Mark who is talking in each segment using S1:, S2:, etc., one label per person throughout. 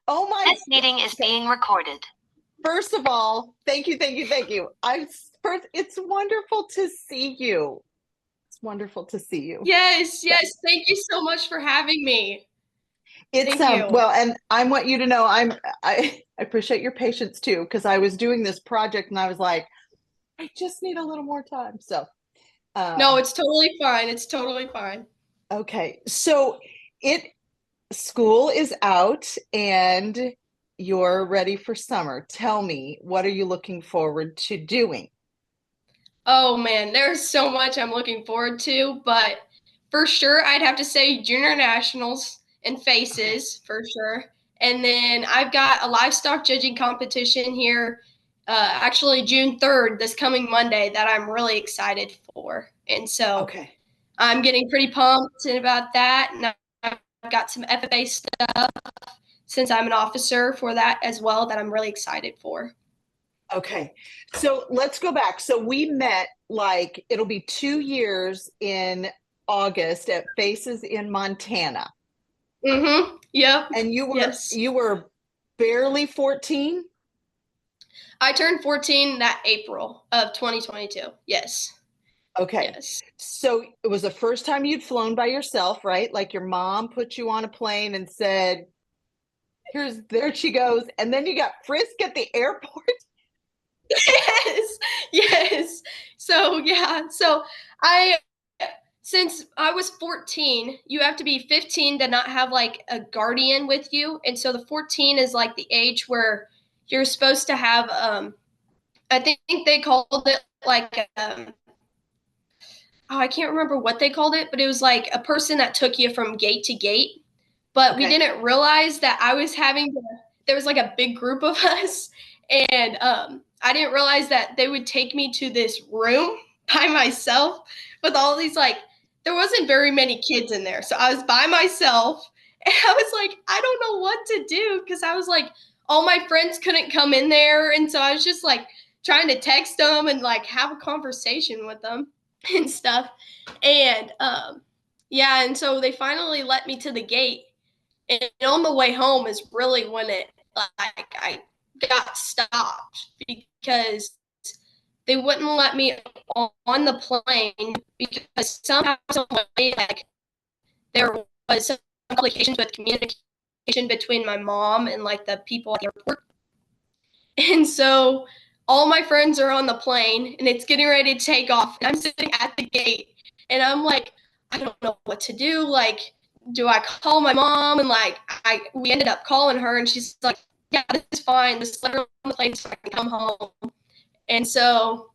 S1: Oh my,
S2: This meeting is being recorded.
S1: first of all, thank you, thank you, thank you. It's wonderful to see you. It's wonderful to see you.
S3: Yes. Thank you so much for having me.
S1: It's
S3: Thank you.
S1: well, and I want you to know I appreciate your patience too, because I was doing this project and I was like, I just need a little more time. So
S3: no, it's totally fine. It's totally fine.
S1: Okay. So it school is out and you're ready for summer. Tell me, what are you looking forward to doing?
S3: Oh man, there's so much I'm looking forward to, but for sure I'd have to say junior nationals and faces for sure. And then I've got a livestock judging competition here, actually June 3rd, this coming Monday, that I'm really excited for. And so
S1: Okay.
S3: I'm getting pretty pumped about that. And I've got some FFA stuff since I'm an officer for that as well that I'm really excited for.
S1: Okay. So let's go back. So we met like it'll be 2 years in August at Faces in Montana.
S3: Mm-hmm. Yep.
S1: And
S3: Yes.
S1: you were barely 14?
S3: I turned 14 that April of 2022. Yes.
S1: Okay.
S3: Yes.
S1: So it was the first time you'd flown by yourself, right? Like your mom put you on a plane and said, there she goes. And then you got frisked at the airport.
S3: Yes. Yes. So, yeah. So since I was 14, you have to be 15 to not have like a guardian with you. And so the 14 is like the age where you're supposed to have, I think they called it like, I can't remember what they called it, but it was like a person that took you from gate to gate. But we didn't realize that there was like a big group of us. And I didn't realize that they would take me to this room by myself with all these, like, there wasn't very many kids in there. So I was by myself and I was like, I don't know what to do because I was like, all my friends couldn't come in there. And so I was just like trying to text them and like have a conversation with them and stuff. And yeah, and so they finally let me to the gate. And on the way home is really when I got stopped because they wouldn't let me on the plane because somehow, some way, like there was some complications with communication between my mom and like the people at the airport. And so all my friends are on the plane and it's getting ready to take off. And I'm sitting at the gate and I'm like, I don't know what to do. Like, do I call my mom? And like, we ended up calling her and she's like, yeah, this is fine. Just let her on the plane so I can come home. And so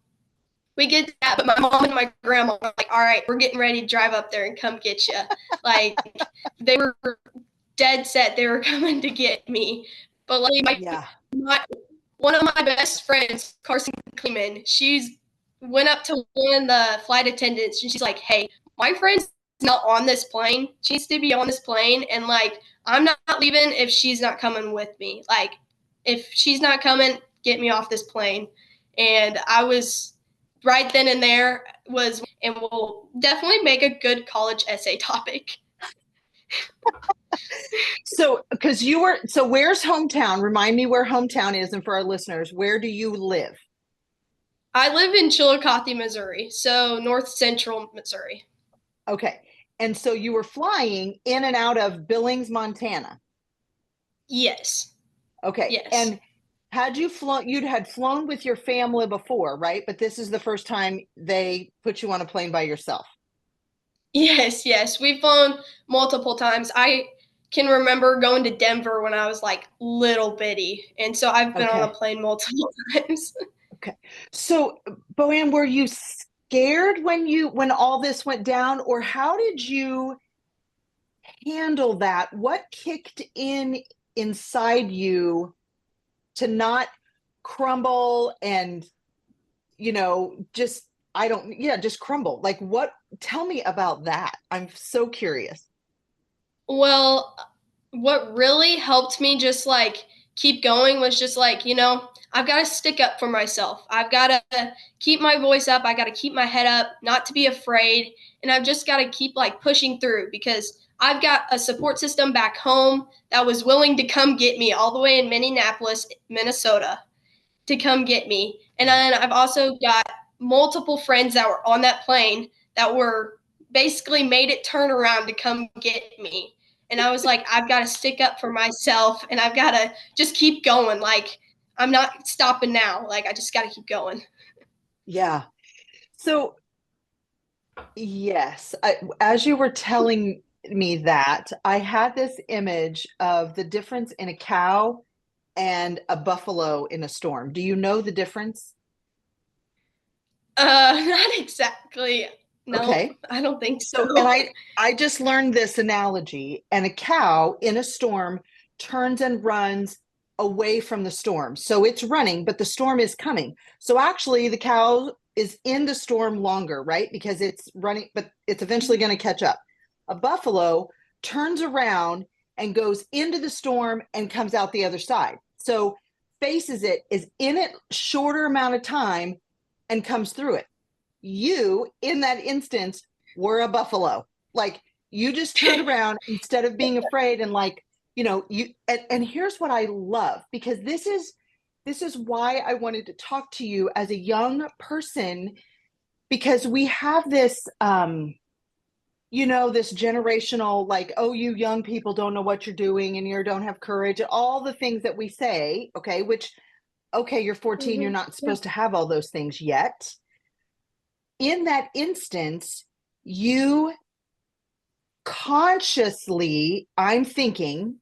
S3: we get that, but my mom and my grandma were like, all right, we're getting ready to drive up there and come get you. Like, they were dead set they were coming to get me. But like one of my best friends, Carson Kleeman, she's went up to one of the flight attendants and she's like, hey, my friend's not on this plane. She needs to be on this plane. And like, I'm not leaving if she's not coming with me. Like, if she's not coming, get me off this plane. And I was right then and there and we'll definitely make a good college essay topic.
S1: So, where's hometown? Remind me where hometown is. And for our listeners, where do you live?
S3: I live in Chillicothe, Missouri. So north central Missouri.
S1: Okay. And so you were flying in and out of Billings, Montana.
S3: Yes.
S1: Okay.
S3: Yes.
S1: And you'd had flown with your family before, right? But this is the first time they put you on a plane by yourself.
S3: Yes. We've flown multiple times. I can remember going to Denver when I was like little bitty. And so I've been on a plane multiple times.
S1: Okay. So, Boanne, were you scared when all this went down, or how did you handle that? What kicked in inside you to not crumble and, just crumble? Like tell me about that. I'm so curious.
S3: Well, what really helped me just like keep going was just like, I've got to stick up for myself. I've got to keep my voice up. I got to keep my head up, not to be afraid. And I've just got to keep like pushing through because I've got a support system back home that was willing to come get me all the way in Minneapolis, Minnesota, to come get me. And then I've also got multiple friends that were on that plane that were basically made it turn around to come get me. And I was like, I've got to stick up for myself and I've got to just keep going. Like, I'm not stopping now. Like, I just got to keep going.
S1: Yeah. So, yes, as you were telling me that, I had this image of the difference in a cow and a buffalo in a storm. Do you know the difference?
S3: Not exactly. No,
S1: Okay.
S3: I don't think
S1: So, and
S3: so.
S1: I just learned this analogy, and a cow in a storm turns and runs away from the storm. So it's running, but the storm is coming. So actually, the cow is in the storm longer, right? Because it's running, but it's eventually going to catch up. A buffalo turns around and goes into the storm and comes out the other side. So faces it, is in it shorter amount of time and comes through it. You, in that instance, were a buffalo. Like, you just turned around instead of being afraid, and like, you, and here's what I love, because this is why I wanted to talk to you as a young person, because we have this this generational, like, oh, you young people don't know what you're doing and you don't have courage, all the things that we say, okay, which, okay, you're 14, you're not
S3: Yeah.
S1: supposed to have all those things yet. In that instance, you consciously, I'm thinking,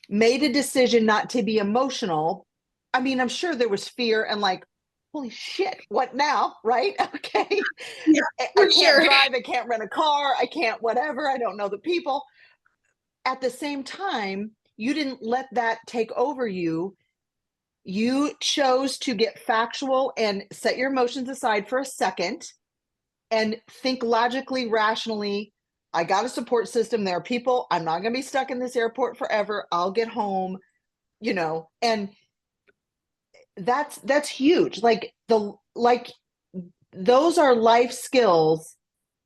S1: made a decision not to be emotional. I mean, I'm sure there was fear and like, holy shit, what now? Right? Okay.
S3: Yeah,
S1: I
S3: for
S1: can't
S3: sure.
S1: drive. I can't rent a car. I can't whatever. I don't know the people. At the same time, you didn't let that take over you. You chose to get factual and set your emotions aside for a second and think logically, rationally. I got a support system. There are people. I'm not going to be stuck in this airport forever. I'll get home, and that's huge. Like those are life skills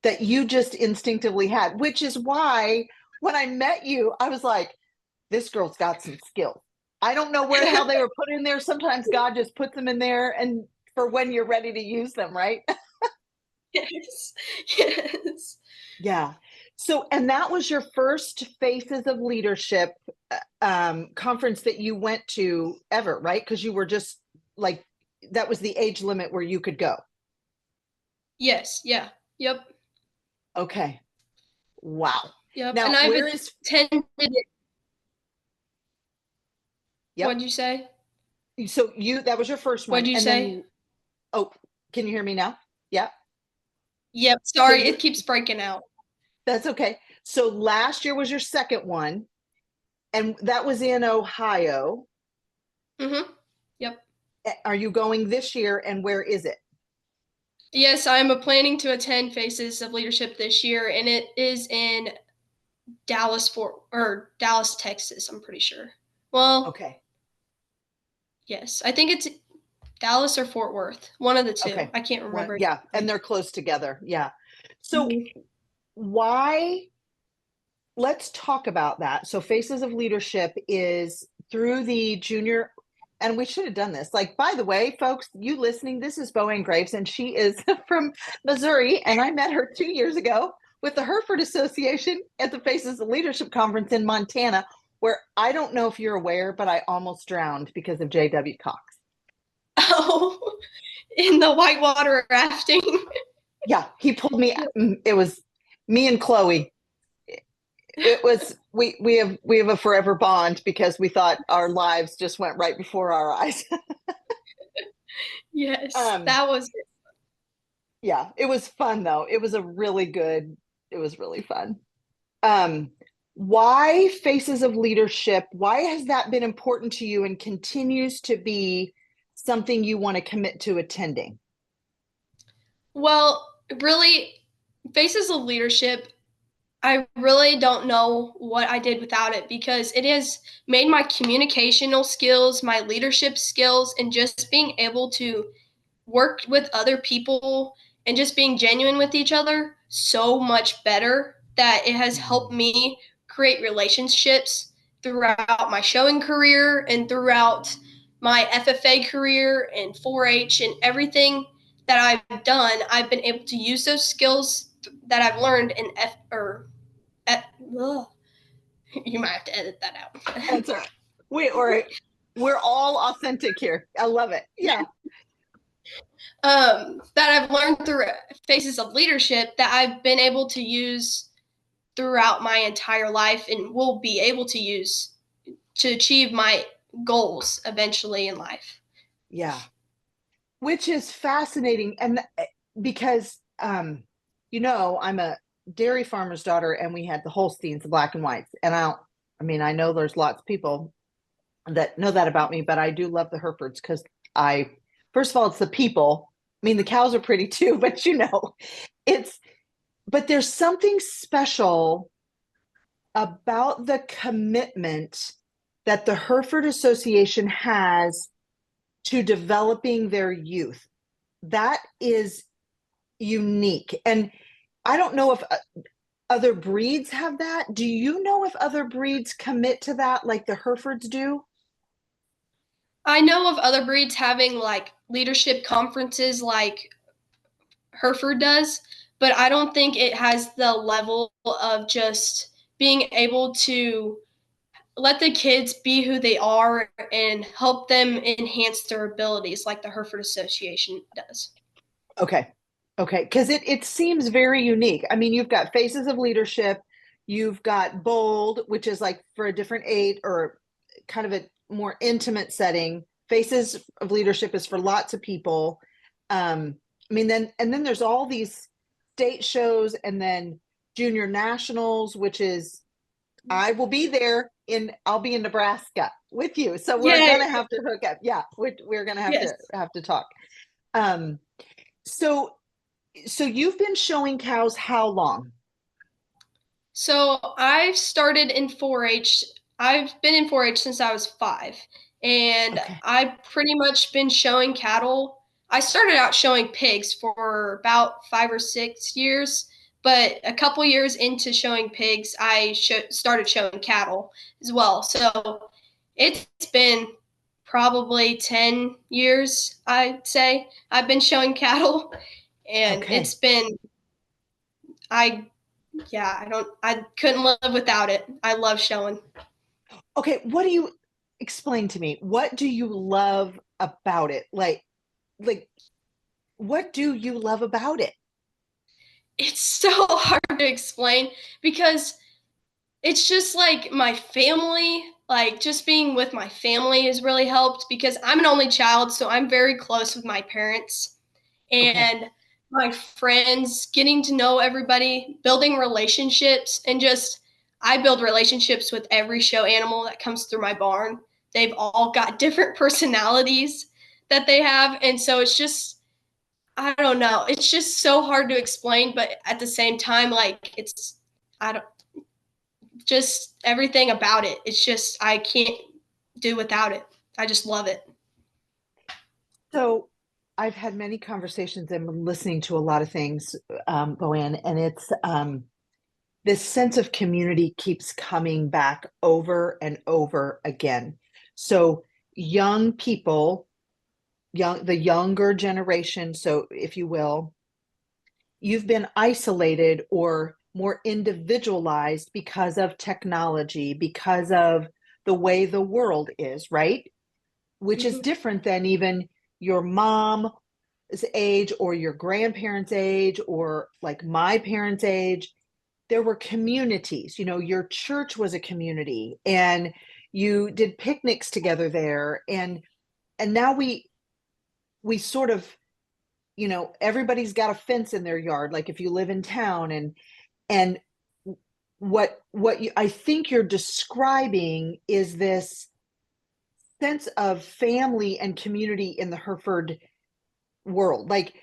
S1: that you just instinctively had, which is why when I met you, I was like, this girl's got some skills. I don't know where the hell they were put in there. Sometimes God just puts them in there and for when you're ready to use them, right?
S3: Yes. Yes.
S1: Yeah. So, and that was your first Faces of Leadership conference that you went to ever, right? Because you were just like, that was the age limit where you could go.
S3: Yes. Yeah. Yep.
S1: Okay. Wow.
S3: Yep. And
S1: Now,
S3: I've
S1: where is,
S3: attended it.
S1: yep.
S3: What'd you say?
S1: So that was your first one.
S3: What'd you
S1: And
S3: say?
S1: then, oh, can you hear me now? Yeah.
S3: Yep.
S1: So
S3: Sorry, it keeps breaking out.
S1: that's okay. So last year was your second one, and that was in Ohio.
S3: Mm-hmm. Yep.
S1: Are you going this year, and where is it?
S3: Yes, I'm planning to attend Faces of Leadership this year, and it is in Dallas, Texas. I'm pretty sure. Well,
S1: Okay.
S3: yes, I think it's Dallas or Fort Worth. One of the two.
S1: Okay.
S3: I can't remember.
S1: Yeah. And they're close together. Yeah. So
S3: Mhm.
S1: why, let's talk about that. So Faces of Leadership is through the junior, and we should have done this. Like, by the way, folks, you listening, this is Beau Graves, and she is from Missouri, and I met her 2 years ago with the Hereford Association at the Faces of Leadership Conference in Montana, where I don't know if you're aware, but I almost drowned because of J.W. Cox.
S3: Oh, in the whitewater rafting.
S1: Yeah, he pulled me. It was me and Chloe. It was we have a forever bond because we thought our lives just went right before our eyes.
S3: Yes, that was it.
S1: Yeah, it was fun though. It was really fun. Um, why Faces of Leadership? Why has that been important to you and continues to be something you want to commit to attending?
S3: Well, really, Faces of Leadership, I really don't know what I did without it because it has made my communicational skills, my leadership skills, and just being able to work with other people and just being genuine with each other so much better. that it has helped me create relationships throughout my showing career and throughout my FFA career and 4-H and everything that I've done. I've been able to use those skills that I've learned in you might have to edit that out.
S1: That's all right. We're all authentic here. I love it. Yeah.
S3: That I've learned through phases of leadership that I've been able to use throughout my entire life and will be able to use to achieve my goals eventually in life.
S1: Yeah. Which is fascinating. And because, I'm a dairy farmer's daughter and we had the Holsteins, the black and whites. And I know there's lots of people that know that about me, but I do love the Herefords because first of all, it's the people. I mean, the cows are pretty too, but but there's something special about the commitment that the Hereford Association has to developing their youth. That is unique. And I don't know if other breeds have that. Do you know if other breeds commit to that like the Herefords do?
S3: I know of other breeds having like leadership conferences like Hereford does, but I don't think it has the level of just being able to let the kids be who they are and help them enhance their abilities like the Hereford Association does.
S1: Okay. Okay. Because it seems very unique. I mean, you've got Faces of Leadership, you've got Bold, which is like for a different age or kind of a more intimate setting. Faces of Leadership is for lots of people. Then there's all these state shows and then junior nationals, which is I will be there I'll be in Nebraska with you. So we're gonna have to hook up. Yeah, we're gonna have to talk. Um, so you've been showing cows how long?
S3: So I've started in 4-H. I've been in 4-H since I was 5, and
S1: Okay.
S3: I've pretty much been showing cattle. I started out showing pigs for about 5 or 6 years, but a couple years into showing pigs, I started showing cattle as well. So it's been probably 10 years, I'd say. I've been showing cattle, and
S1: Okay.
S3: it's been I yeah, I couldn't live without it. I love showing.
S1: Okay, what do you explain to me? What do you love about it? Like what do you love about it?
S3: It's so hard to explain because it's just like my family, like just being with my family has really helped because I'm an only child, so I'm very close with my parents
S1: Okay.
S3: and my friends, getting to know everybody, building relationships, and just I build relationships with every show animal that comes through my barn. They've all got different personalities that they have. And so it's just, I don't know. It's just so hard to explain, but at the same time, like I don't, just everything about it. It's just, I can't do without it. I just love it.
S1: So I've had many conversations and been listening to a lot of things, Boanne, and it's this sense of community keeps coming back over and over again. So young people, the younger generation, so if you will, you've been isolated or more individualized because of technology, because of the way the world is, right? Which is
S3: Mm-hmm.
S1: different than even your mom's age or your grandparents' age or like my parents' age. There were communities, your church was a community and you did picnics together there. And now we sort of, everybody's got a fence in their yard, like if you live in town. And I think you're describing is this sense of family and community in the Hereford world. Like,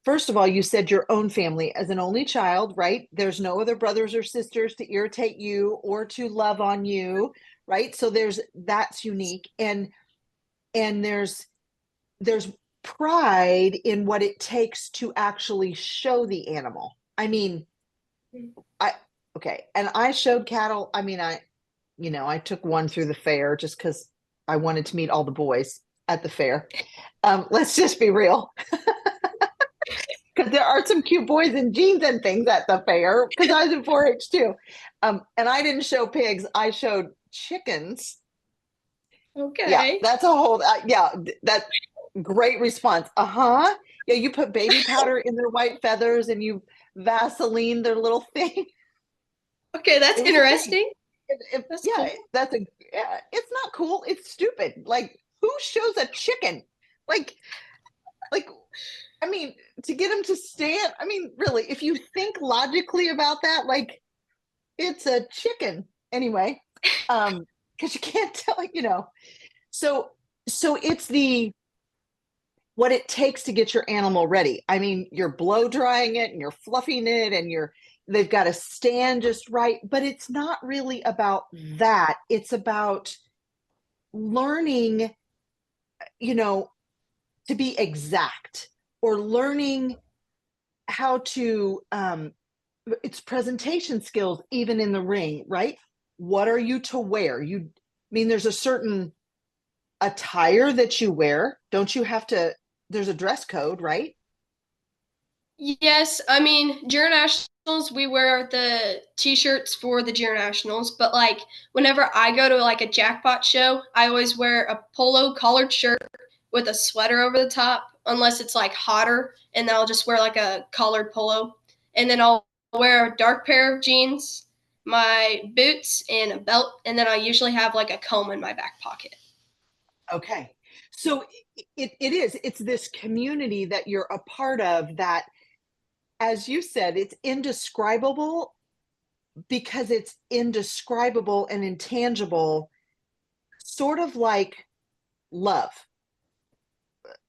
S1: first of all, you said your own family as an only child, right? There's no other brothers or sisters to irritate you or to love on you, right? So that's unique. And there's pride in what it takes to actually show the animal. I mean, I Okay. And I showed cattle. I mean, I took one through the fair just because I wanted to meet all the boys at the fair. Let's just be real. Because there are some cute boys in jeans and things at the fair because I was in 4-H too. And I didn't show pigs, I showed chickens. Yeah,
S3: Okay.
S1: that's a whole, that great response. Uh-huh. Yeah, you put baby powder in their white feathers and you Vaseline their little thing.
S3: Okay, that's
S1: It was a thing.
S3: interesting. That's
S1: Yeah,
S3: cool.
S1: it's not cool. It's stupid. Like, who shows a chicken? Like, like, I mean, to get them to stand, I mean, really, if you think logically about that, like, it's a chicken anyway. Because you can't tell. So it's what it takes to get your animal ready. I mean, you're blow drying it and you're fluffing it and they've got to stand just right, but it's not really about that. It's about learning, you know, to be exact, or learning how to it's presentation skills even in the ring, right? What are you to wear? I mean, there's a certain attire that you wear. Don't you have to, there's a dress code, right?
S3: Yes, I mean, Junior Nationals, we wear the t-shirts for the Junior Nationals, but like whenever I go to like a jackpot show, I always wear a polo collared shirt with a sweater over the top, unless it's like hotter, and then I'll just wear like a collared polo. And then I'll wear a dark pair of jeans, my boots, and a belt, and then I usually have like a comb in my back pocket.
S1: Okay. So it's this community that you're a part of that, as you said, it's indescribable because it's indescribable and intangible, sort of like love,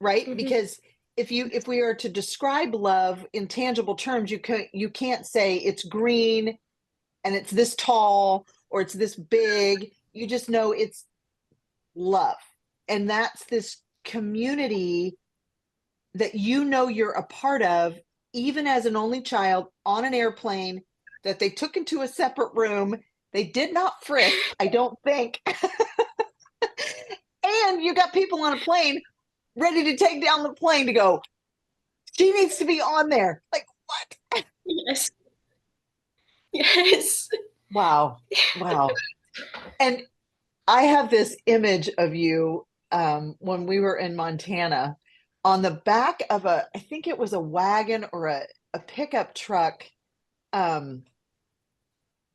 S1: right?
S3: Mm-hmm.
S1: Because if we are to describe love in tangible terms, you can't say it's green and it's this tall or it's this big. You just know it's love. And that's this community that you're a part of, even as an only child on an airplane that they took into a separate room. They did not frisk, I don't think. And you got people on a plane ready to take down the plane to go, she needs to be on there. Like, what?
S3: Yes. Yes.
S1: Wow. Wow. And I have this image of you when we were in Montana on the back of I think it was a wagon or a pickup truck. Um,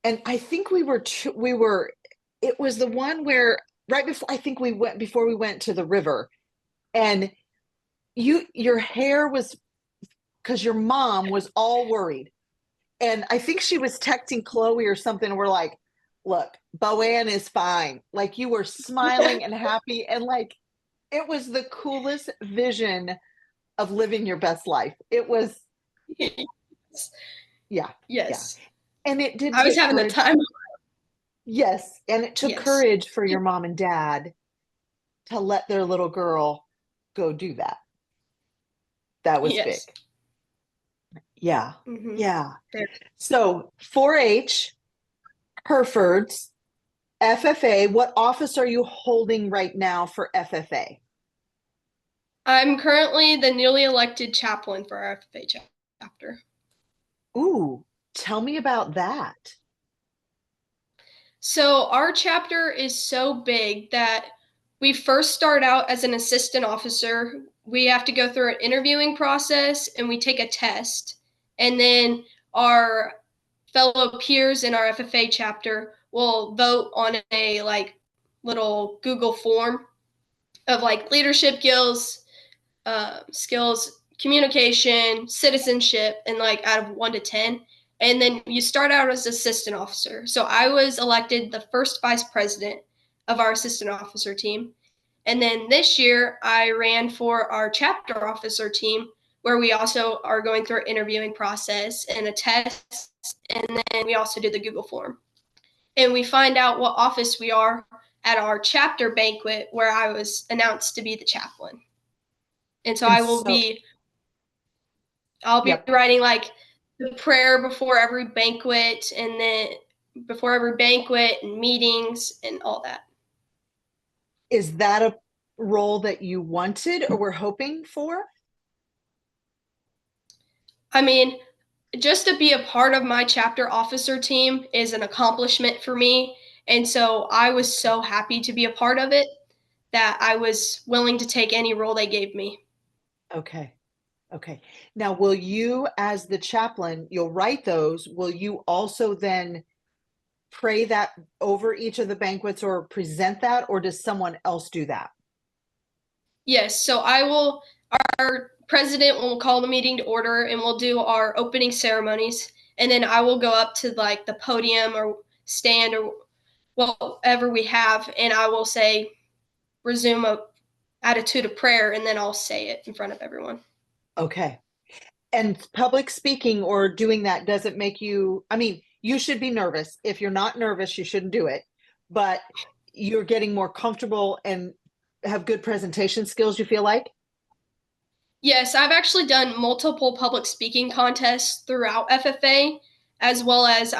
S1: and I think it was the one where right before, I think before we went to the river, and your hair was, because your mom was all worried. And I think she was texting Chloe or something. And we're like, look, Boann is fine. Like, you were smiling and happy. And like, it was the coolest vision of living your best life. It was, yeah, yeah.
S3: Yes.
S1: And it did
S3: I was
S1: take
S3: having the
S1: courage.
S3: time.
S1: Yes. And it took
S3: Yes.
S1: courage for your mom and dad to let their little girl go do that. That was big.
S3: Yes.
S1: Yeah.
S3: Mm-hmm.
S1: Yeah. So 4-H, Herefords, FFA, what office are you holding right now for FFA?
S3: I'm currently the newly elected chaplain for our FFA chapter.
S1: Ooh, tell me about that.
S3: So our chapter is so big that we first start out as an assistant officer. We have to go through an interviewing process and we take a test. And then our fellow peers in our FFA chapter will vote on a like little Google form of like leadership skills, communication, citizenship, and like out of 1 to 10. And then you start out as assistant officer. So I was elected the first vice president of our assistant officer team. And then this year I ran for our chapter officer team, where we also are going through an interviewing process and a test. And then we also do the Google form. And we find out what office we are at our chapter banquet, where I was announced to be the chaplain. And so
S1: And
S3: I will
S1: so,
S3: be I'll be
S1: yep.
S3: writing like the prayer before every banquet, and then before every banquet and meetings and all that.
S1: Is that a role that you wanted or were hoping for?
S3: I mean, just to be a part of my chapter officer team is an accomplishment for me. And so I was so happy to be a part of it that I was willing to take any role they gave me.
S1: Okay. Okay. Now, will you, as the chaplain, you'll write those, will you also then pray that over each of the banquets or present that, or does someone else do that?
S3: Yes, so our president will call the meeting to order and we'll do our opening ceremonies. And then I will go up to like the podium or stand or whatever we have, and I will say, resume a attitude of prayer, and then I'll say it in front of everyone.
S1: Okay. And public speaking or doing that doesn't make you, I mean, you should be nervous. If you're not nervous, you shouldn't do it, but you're getting more comfortable and have good presentation skills, you feel like?
S3: Yes, I've actually done multiple public speaking contests throughout FFA, as well as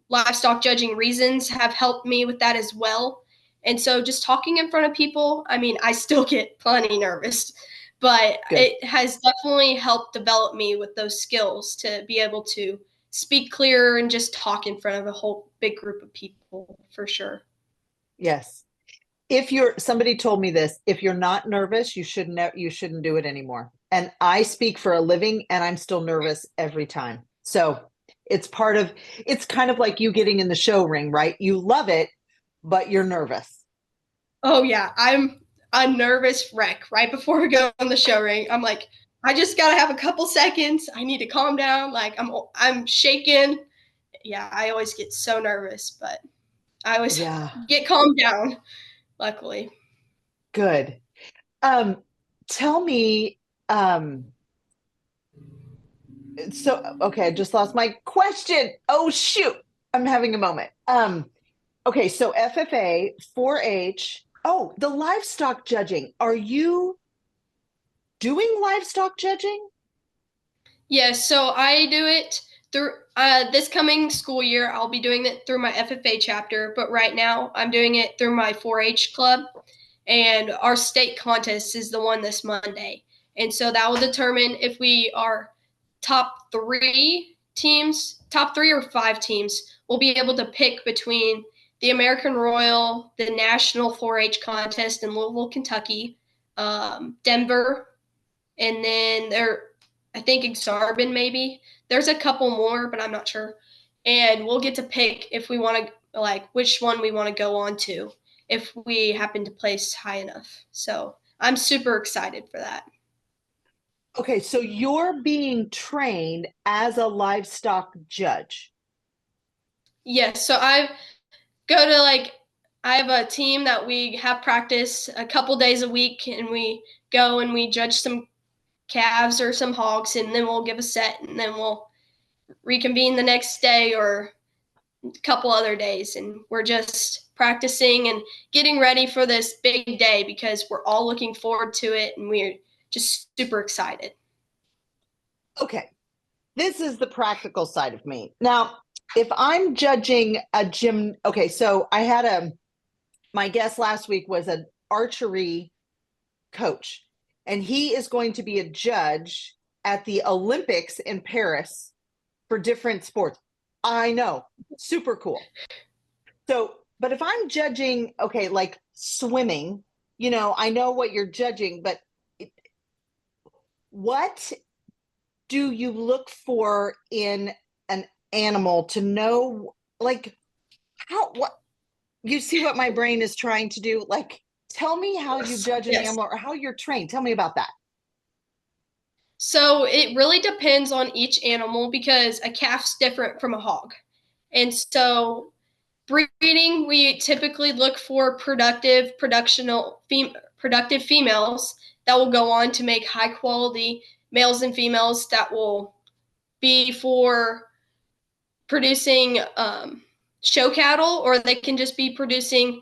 S3: livestock judging reasons have helped me with that as well. And so just talking in front of people, I mean, I still get plenty nervous, but
S1: Good.
S3: it has definitely helped develop me with those skills to be able to speak clearer and just talk in front of a whole big group of people for sure.
S1: Yes. If you're, somebody told me this, if you're not nervous, you shouldn't do it anymore. And I speak for a living and I'm still nervous every time. So it's part of, it's kind of like you getting in the show ring, right? You love it, but you're nervous.
S3: Oh yeah, I'm a nervous wreck right before we go on the show ring. I'm like, I just gotta have a couple seconds. I need to calm down. Like I'm shaking. Yeah, I always get so nervous, but I always
S1: Yeah.
S3: get calmed down. Luckily.
S1: Good. Um, Tell me, um, so okay, I just lost my question. Oh shoot. I'm having a moment. Okay, so FFA, 4-H. Oh, the livestock judging. Are you doing livestock judging?
S3: Yes, so I do it through this coming school year. I'll be doing it through my FFA chapter, but right now I'm doing it through my 4-H club. And our state contest is the one this Monday. And so that will determine if we are top three or five teams, will be able to pick between the American Royal, the National 4-H contest in Louisville, Kentucky, Denver, and then I think Exarban maybe. There's a couple more, but I'm not sure. And we'll get to pick if we want to, like, which one we want to go on to if we happen to place high enough. So I'm super excited for that.
S1: Okay, so you're being trained as a livestock judge.
S3: Yes, so I go to like I have a team that we have practice a couple days a week, and we go and we judge some calves or some hogs, and then we'll give a set, and then we'll reconvene the next day or a couple other days, and we're just practicing and getting ready for this big day because we're all looking forward to it, and we're just super excited.
S1: Okay, this is the practical side of me. Now, if I'm judging a gym, okay, so my guest last week was an archery coach, and he is going to be a judge at the Olympics in Paris for different sports. I know, super cool. So, but if I'm judging, okay, like swimming, I know what you're judging, but what do you look for in an animal to know, like, what you see what my brain is trying to do? Like, tell me how you judge an
S3: Yes.
S1: animal or how you're trained. Tell me about that.
S3: So it really depends on each animal because a calf's different from a hog. And so breeding, we typically look for productive females that will go on to make high quality males and females that will be for producing show cattle, or they can just be producing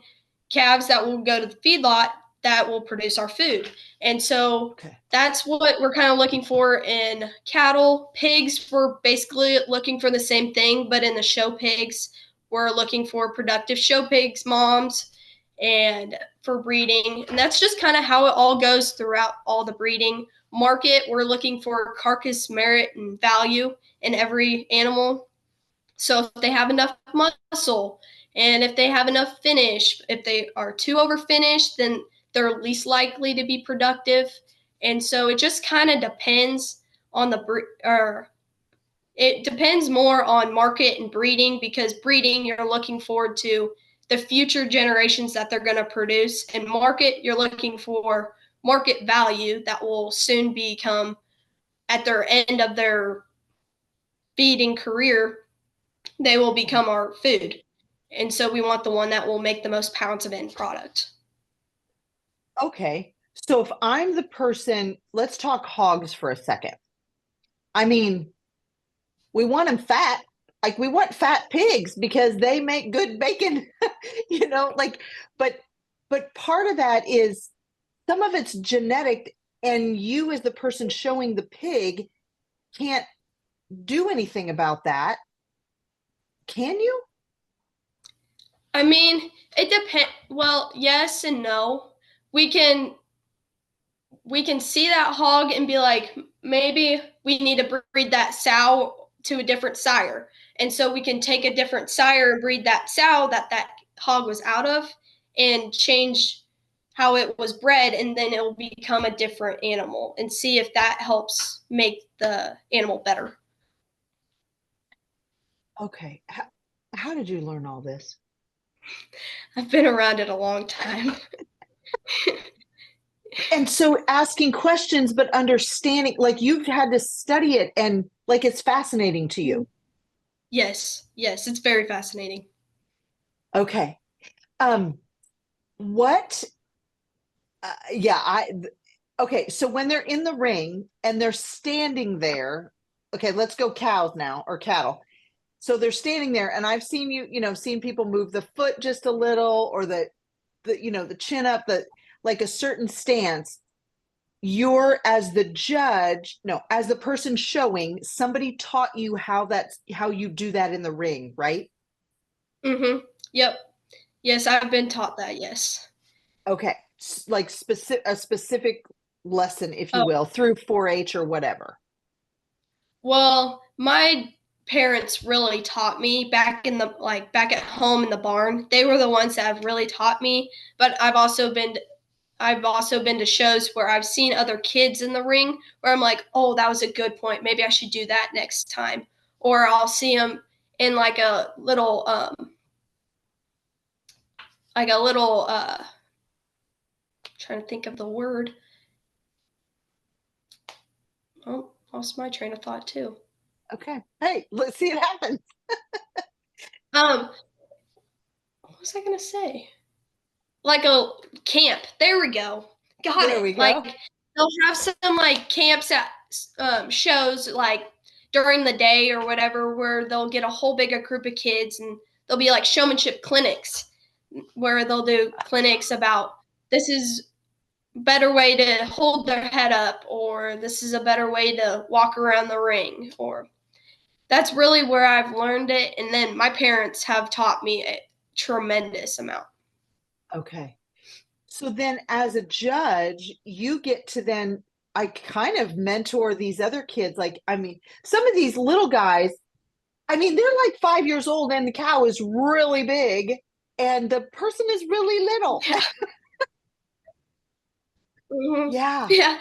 S3: calves that will go to the feedlot that will produce our food. And so
S1: Okay.
S3: that's what we're kind of looking for in cattle. Pigs, we're basically looking for the same thing, but in the show pigs, we're looking for productive show pigs moms and for breeding. And that's just kind of how it all goes throughout all the breeding. Market, we're looking for carcass merit and value in every animal. So if they have enough muscle and if they have enough finish, if they are too over finished, then they're least likely to be productive. And so it just kind of depends on or it depends more on market and breeding, because breeding, you're looking forward to the future generations that they're going to produce, and market, you're looking for market value that will soon become at their end of their feeding career, they will become our food. And so we want the one that will make the most pounds of end product.
S1: Okay. So if I'm the person, let's talk hogs for a second. I mean, we want them fat. Like we want fat pigs because they make good bacon, but part of that is some of it's genetic, and you as the person showing the pig can't do anything about that. Can you?
S3: I mean, it depends. Well, yes and no. We can see that hog and be like, maybe we need to breed that sow to a different sire. And so we can take a different sire and breed that sow that hog was out of and change how it was bred, and then it will become a different animal and see if that helps make the animal better.
S1: Okay. How did you learn all this?
S3: I've been around it a long time.
S1: And so asking questions, but understanding, like you've had to study it and like it's fascinating to you.
S3: Yes, it's very fascinating.
S1: Okay. Um, what, yeah, okay. So when they're in the ring and they're standing there, okay, let's go cows now or cattle. So they're standing there and I've seen seen people move the foot just a little or the chin up, like a certain stance. You're as the judge, no, as the person showing, somebody taught you how you do that in the ring, right?
S3: Mm-hmm. Yep. Yes, I've been taught that, yes.
S1: Okay. Like a specific lesson, if you
S3: Oh,
S1: will, through 4-H or whatever.
S3: well, my parents really taught me back at home in the barn. They were the ones that have really taught me, but I've also been to shows where I've seen other kids in the ring where I'm like, "Oh, that was a good point. Maybe I should do that next time." Or I'll see them in like a little trying to think of the word. Oh, lost my train of thought too.
S1: Okay. Hey, let's see it happen.
S3: Um, what was I gonna say? Like a camp. There we go. Got
S1: There
S3: it.
S1: we
S3: Like
S1: go.
S3: they'll have some like camps at shows like during the day or whatever, where they'll get a whole big group of kids and there'll be like showmanship clinics where they'll do clinics about this is a better way to hold their head up, or this is a better way to walk around the ring, or that's really where I've learned it. And then my parents have taught me a tremendous amount.
S1: Okay. So then as a judge, you get to then I kind of mentor these other kids. Like, I mean, some of these little guys, I mean, they're like 5 years old and the cow is really big and the person is really little.
S3: Yeah. Mhm.
S1: Yeah.
S3: Yeah,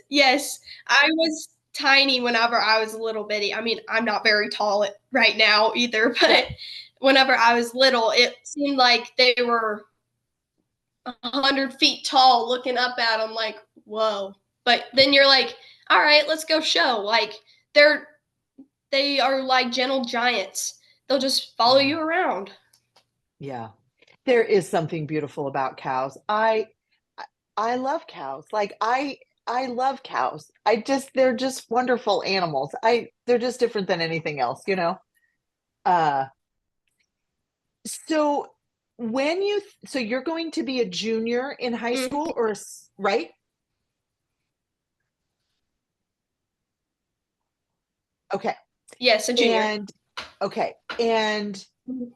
S3: yes, I was tiny whenever I was a little bitty. I mean, I'm not very tall right now either,
S1: Yeah.
S3: but whenever I was little, it seemed like they were 100 feet tall looking up at them like, whoa. But then you're like, all right, let's go show. Like, they are like gentle giants. They'll just follow
S1: Yeah.
S3: you around.
S1: Yeah. There is something beautiful about cows. I love cows. Like I love cows. They're just wonderful animals. They're just different than anything else. Uh so so you're going to be a junior in high
S3: Mhm.
S1: school right? Okay.
S3: Yes, a junior.
S1: And okay. And
S3: Mhm.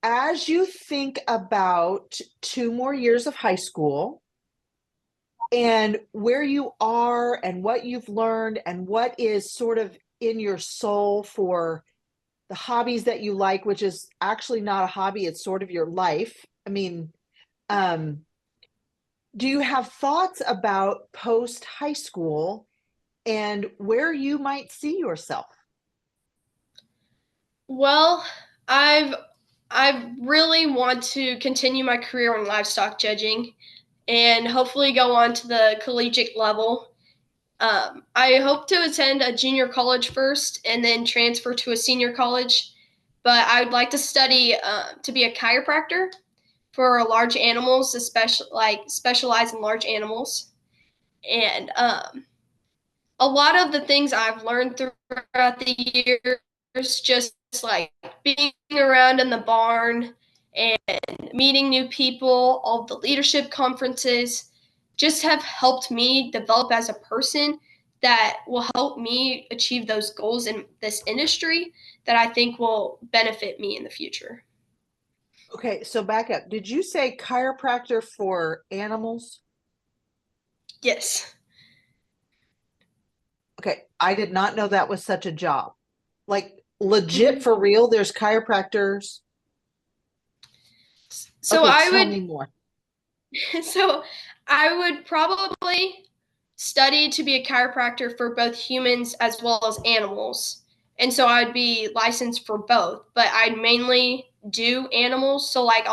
S1: as you think about 2 more years of high school and where you are and what you've learned and what is sort of in your soul for the hobbies that you like, which is actually not a hobby, it's sort of your life. I mean, um, do you have thoughts about post high school and where you might see yourself?
S3: Well, I've I really want to continue my career in livestock judging and hopefully go on to the collegiate level. I hope to attend a junior college first and then transfer to a senior college. But I would like to study to be a chiropractor for large animals, especially like specialize in large animals. And a lot of the things I've learned throughout the years, just like being around in the barn and meeting new people, all of the leadership conferences, just have helped me develop as a person that will help me achieve those goals in this industry that I think will benefit me in the future.
S1: Okay, so back up. Did you say chiropractor for animals?
S3: Yes.
S1: Okay, I did not know that was such a job. Like legit
S3: Mhm.
S1: for real, there's chiropractors.
S3: So
S1: Okay,
S3: I
S1: tell
S3: would
S1: me more.
S3: So I would probably study to be a chiropractor for both humans as well as animals. And so I'd be licensed for both, but I'd mainly do animals. So like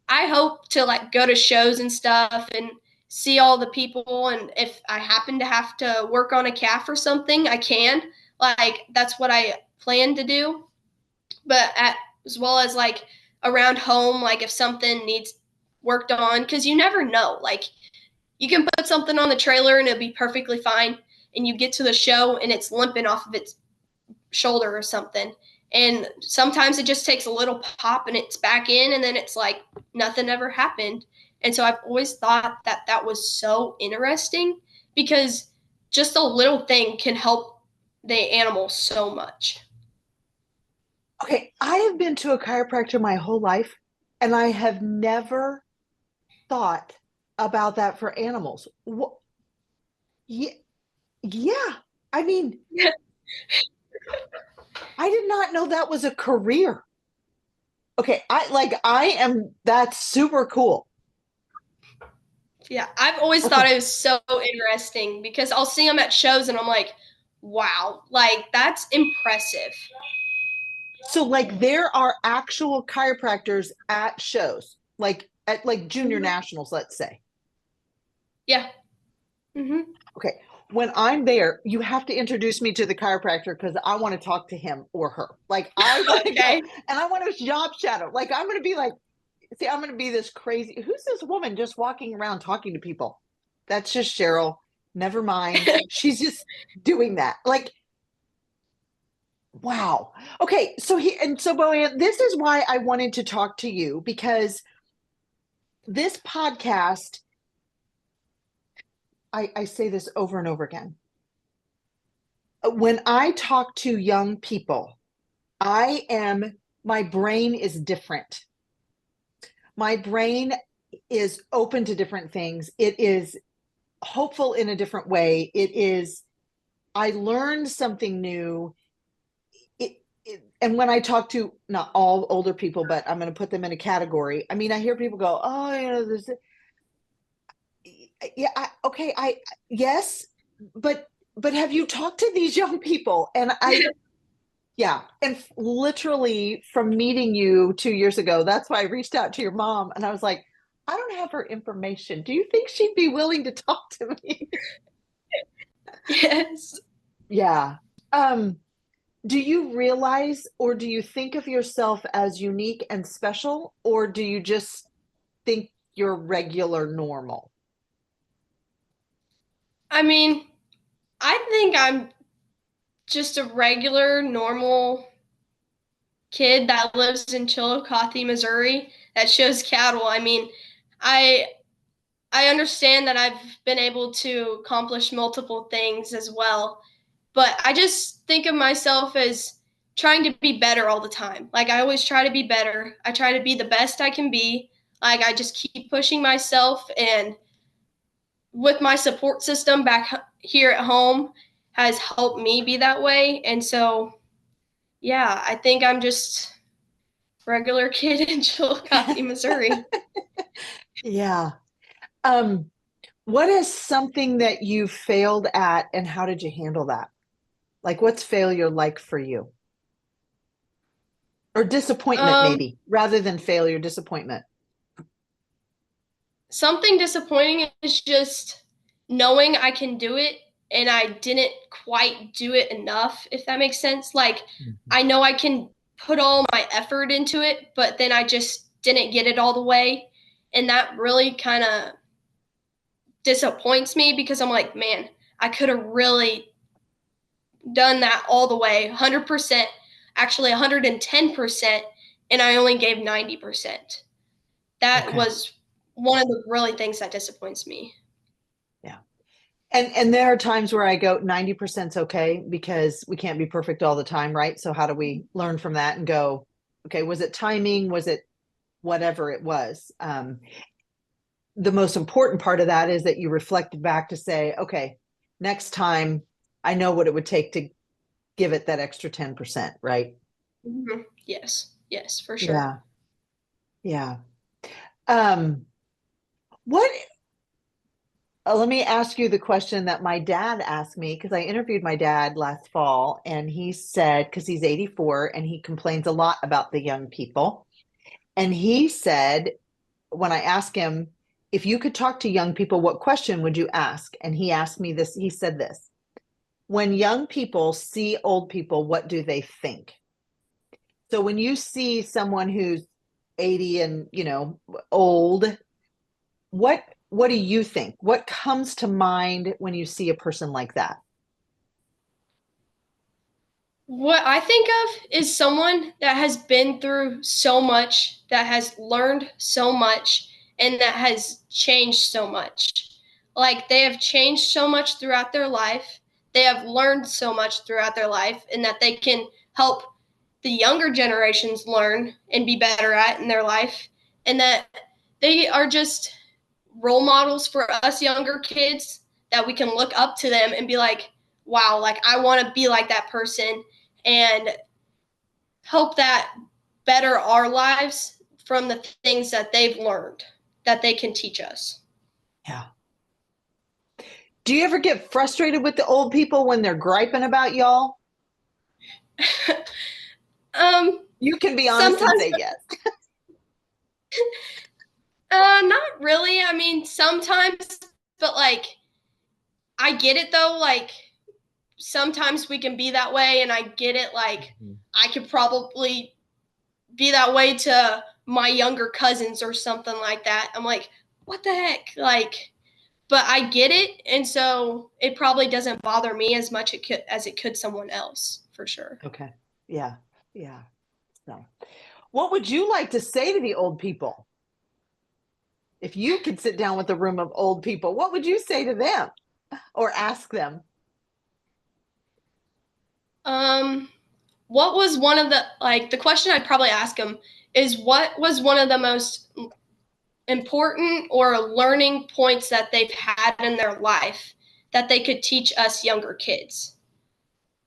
S3: I hope to like go to shows and stuff and see all the people, and if I happen to have to work on a calf or something, I can. Like that's what I plan to do. But as well as like around home, like if something needs worked on, because you never know. Like you can put something on the trailer and it'll be perfectly fine, and you get to the show and it's limping off of its shoulder or something. And sometimes it just takes a little pop and it's back in, and then it's like nothing ever happened. And so I've always thought that that was so interesting because just a little thing can help the animal so much.
S1: Okay, I have been to a chiropractor my whole life, and I have never thought about that for animals. Yeah, yeah. I mean, I did not know that was a career. Okay, that's super cool.
S3: Yeah, I've always thought
S1: Okay,
S3: it was so interesting because I'll see them at shows and I'm like, wow, like that's impressive.
S1: so like there are actual chiropractors at shows, like at like junior
S3: Mhm.
S1: nationals, let's say.
S3: Yeah. Hmm.
S1: Okay, when I'm there, you have to introduce me to the chiropractor because I want to talk to him or her. Like I want to go
S3: Okay.
S1: and I want to job shadow. Like I'm going to be like, see, I'm going to be this crazy. Who's this woman just walking around talking to people? That's just Cheryl. Never mind. She's just doing that. Like, wow. Okay, so Boanne, this is why I wanted to talk to you because this podcast, I say this over and over again. When I talk to young people, my brain is different. My brain is open to different things. It is hopeful in a different way. I learned something new. And when I talk to not all older people, but I'm going to put them in a category. I mean, I hear people go, "Oh, this, yeah, okay, yes, but have you talked to these young people?" And yeah, and literally from meeting you 2 years ago, that's why I reached out to your mom, and I was like, I don't have her information. Do you think she'd be willing to talk to me?
S3: Yes.
S1: Yeah. Um, do you realize or do you think of yourself as unique and special, or do you just think you're regular normal?
S3: I mean, I think I'm just a regular, normal kid that lives in Chillicothe, Missouri, that shows cattle. I mean, I I understand that I've been able to accomplish multiple things as well, but I just think of myself as trying to be better all the time. Like I always try to be better. I try to be the best I can be. Like I just keep pushing myself, and with my support system back here at home has helped me be that way. And so, yeah, I think I'm just a regular kid in Chillicothe, Missouri.
S1: Yeah. Um, what is something that you failed at and how did you handle that? Like, what's failure like for you? Or disappointment,
S3: Um,
S1: maybe, rather than failure, disappointment.
S3: Something disappointing is just knowing I can do it and I didn't quite do it enough, if that makes sense. Like,
S1: Mhm.
S3: I know I can put all my effort into it, but then I just didn't get it all the way. And that really kind of disappoints me because I'm like, man, I could have really done that all the way, 100%, actually 110%, and I only gave 90%. That
S1: Okay.
S3: was one of the really things that disappoints me.
S1: Yeah. And there are times where I go 90% okay because we can't be perfect all the time, right? So how do we learn from that and go, okay, was it timing? Was it whatever it was? The most important part of that is that you reflected back to say, okay, next time I know what it would take to give it that extra 10%, right?
S3: Mm-hmm. Yes, yes, for sure.
S1: Yeah. Yeah. Um, what let me ask you the question that my dad asked me because I interviewed my dad last fall and he said, because he's 84 and he complains a lot about the young people. And he said, when I asked him, if you could talk to young people, what question would you ask? And he asked me this, he said this, when young people see old people, what do they think? So when you see someone who's 80 and, old, what do you think? What comes to mind when you see a person like that?
S3: What I think of is someone that has been through so much, that has learned so much, and that has changed so much. Like they have changed so much throughout their life. They have learned so much throughout their life, and that they can help the younger generations learn and be better at in their life. And that they are just role models for us younger kids, that we can look up to them and be like, wow, like I want to be like that person, and help that better our lives from the things that they've learned that they can teach us.
S1: Yeah. Do you ever get frustrated with the old people when they're griping about y'all?
S3: um,
S1: You can be honest and
S3: Sometimes,
S1: say yes.
S3: not really. I mean, sometimes, but like, I get it though. Like, sometimes we can be that way, and I get it. Like,
S1: Mhm.
S3: I could probably be that way to my younger cousins or something like that. I'm like, what the heck? Like, but I get it, and so it probably doesn't bother me as much as it could someone else, for sure.
S1: Okay. Yeah. Yeah. So, what would you like to say to the old people? If you could sit down with a room of old people, what would you say to them or ask them?
S3: Um, what was one of the question I'd probably ask them is, what was one of the most important or learning points that they've had in their life that they could teach us younger kids?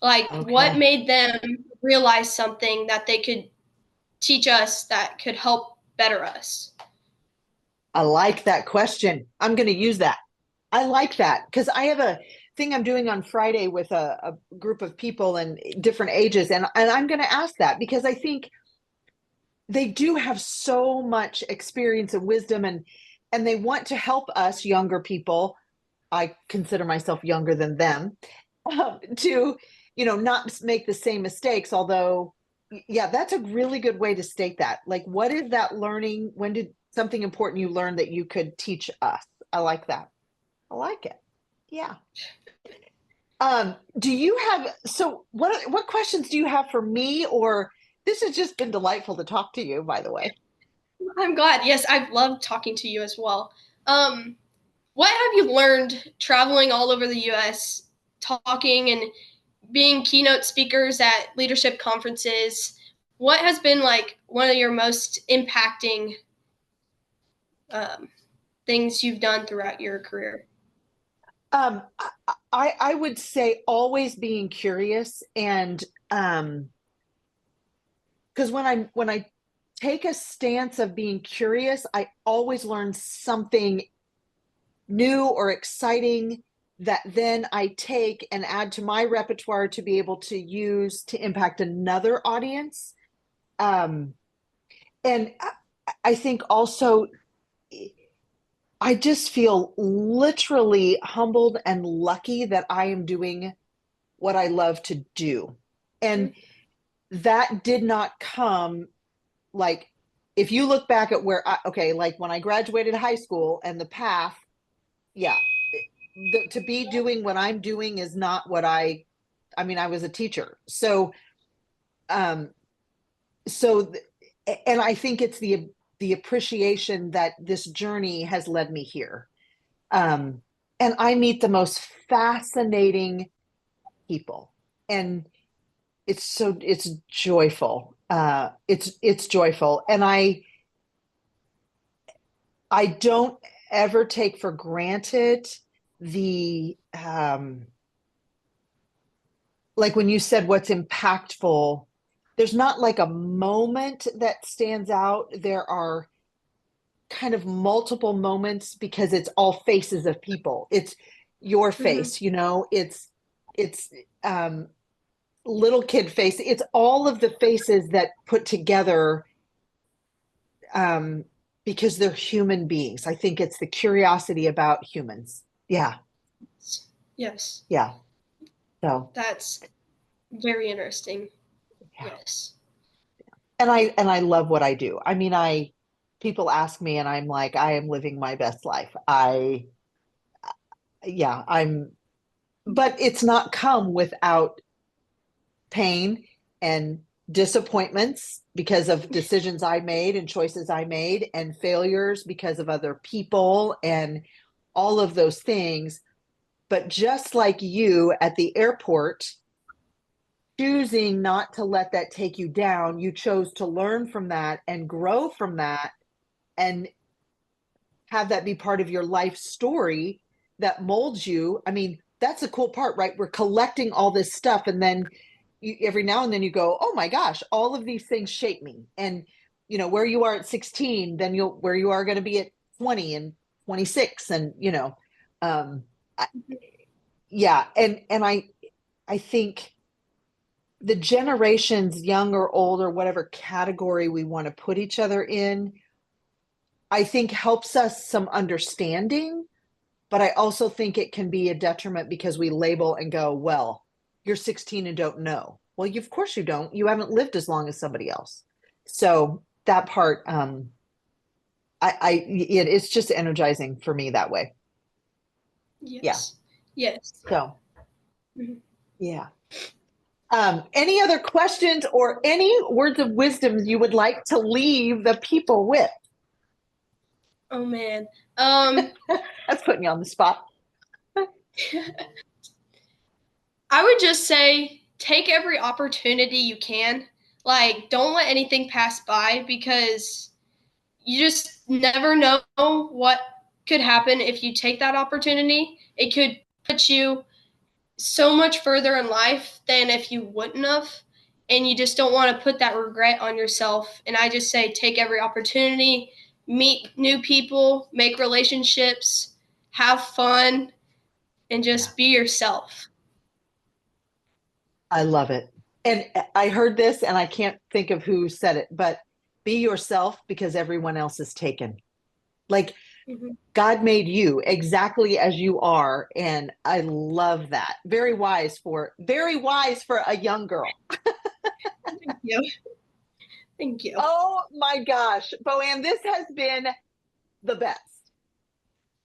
S3: Like, what
S1: Okay.
S3: made them realize something that they could teach us that could help better us?
S1: I like that question. I'm going to use that. I like that because I have a thing I'm doing on Friday with a group of people and different ages. And I'm going to ask that because I think they do have so much experience and wisdom and they want to help us younger people. I consider myself younger than them to, not make the same mistakes. Although, yeah, that's a really good way to state that. Like, what is that learning? When did something important you learn that you could teach us? I like that. I like it. Yeah. Do you have, so what questions do you have for me or This has just been delightful to talk to you, by the way.
S3: I'm glad. Yes, I've loved talking to you as well. What have you learned traveling all over the US, talking and being keynote speakers at leadership conferences? What has been like one of your most impacting um, things you've done throughout your career?
S1: Um, I would say always being curious and because when I take a stance of being curious, I always learn something new or exciting that then I take and add to my repertoire to be able to use to impact another audience. Um, and I think also I just feel literally humbled and lucky that I am doing what I love to do. And that did not come like, if you look back at okay, like when I graduated high school and the path, yeah, to be doing what I'm doing is not what I mean, I was a teacher. Um, so, and I think it's the appreciation that this journey has led me here. Um, and I meet the most fascinating people, and it's joyful. It's joyful, and I don't ever take for granted the like when you said what's impactful, there's not like a moment that stands out. There are kind of multiple moments because it's all faces of people. It's your
S3: Mm-hmm.
S1: face, you know, it's um little kid face. It's all of the faces that put together um because they're human beings. I think it's the curiosity about humans. Yeah.
S3: Yes,
S1: Yeah. So,
S3: that's very interesting.
S1: yeah.
S3: Yes.
S1: And I love what I do. I mean, people ask me and I'm like, I am living my best life. Yeah, but it's not come without pain and disappointments because of decisions I made and choices I made and failures because of other people and all of those things. But just like you at the airport, choosing not to let that take you down, you chose to learn from that and grow from that and have that be part of your life story that molds you. I mean, that's the cool part, right? We're collecting all this stuff, and then every now and then you go, "Oh my gosh, all of these things shape me." And where you are at 16, then you'll where you are going to be at 20 and 26, and um, I, yeah, and I think the generations, young or old or whatever category we want to put each other in, I think helps us some understanding, but I also think it can be a detriment because we label and go, well, you're 16 and don't know. Well, of course you don't. You haven't lived as long as somebody else. So that part, it's just energizing for me that way. Yeah.
S3: Yes. Yes.
S1: So
S3: Mhm.
S1: yeah. Any other questions or any words of wisdom you would like to leave the people with?
S3: Oh man.
S1: That's putting you on the spot.
S3: I would just say take every opportunity you can. Like, don't let anything pass by because you just never know what could happen if you take that opportunity. It could put you so much further in life than if you wouldn't have. And you just don't want to put that regret on yourself. And I just say take every opportunity, meet new people, make relationships, have fun, and
S1: Yeah.
S3: just be yourself.
S1: I love it. And I heard this and I can't think of who said it, but be yourself because everyone else is taken. Like
S3: Mm-hmm.
S1: God made you exactly as you are. And I love that. Very wise for a young girl.
S3: Thank you. Thank you.
S1: Oh my gosh. Boanne, this has been the best.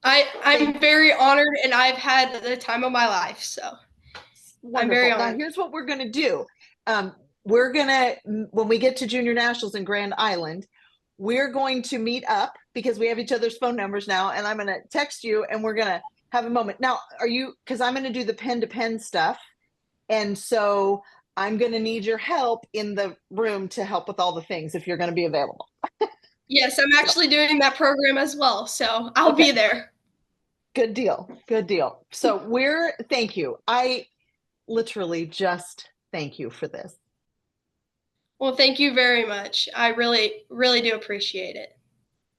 S3: I'm very honored and I've had the time of my life. So I'm very
S1: Wonderful. Now
S3: honored.
S1: here's what we're going to do. we're gonna, when we get to Junior Nationals in Grand Island, we're going to meet up because we have each other's phone numbers now, and I'm gonna text you and we're gonna have a moment. Now, are you, because I'm gonna do the pen to pen stuff, and so I'm gonna need your help in the room to help with all the things if you're gonna be available.
S3: Yes, I'm actually doing that program as well, so I'll be there.
S1: Good deal. Good deal. So thank you. I literally just thank you for this.
S3: Well, thank you very much. I really, really do appreciate it.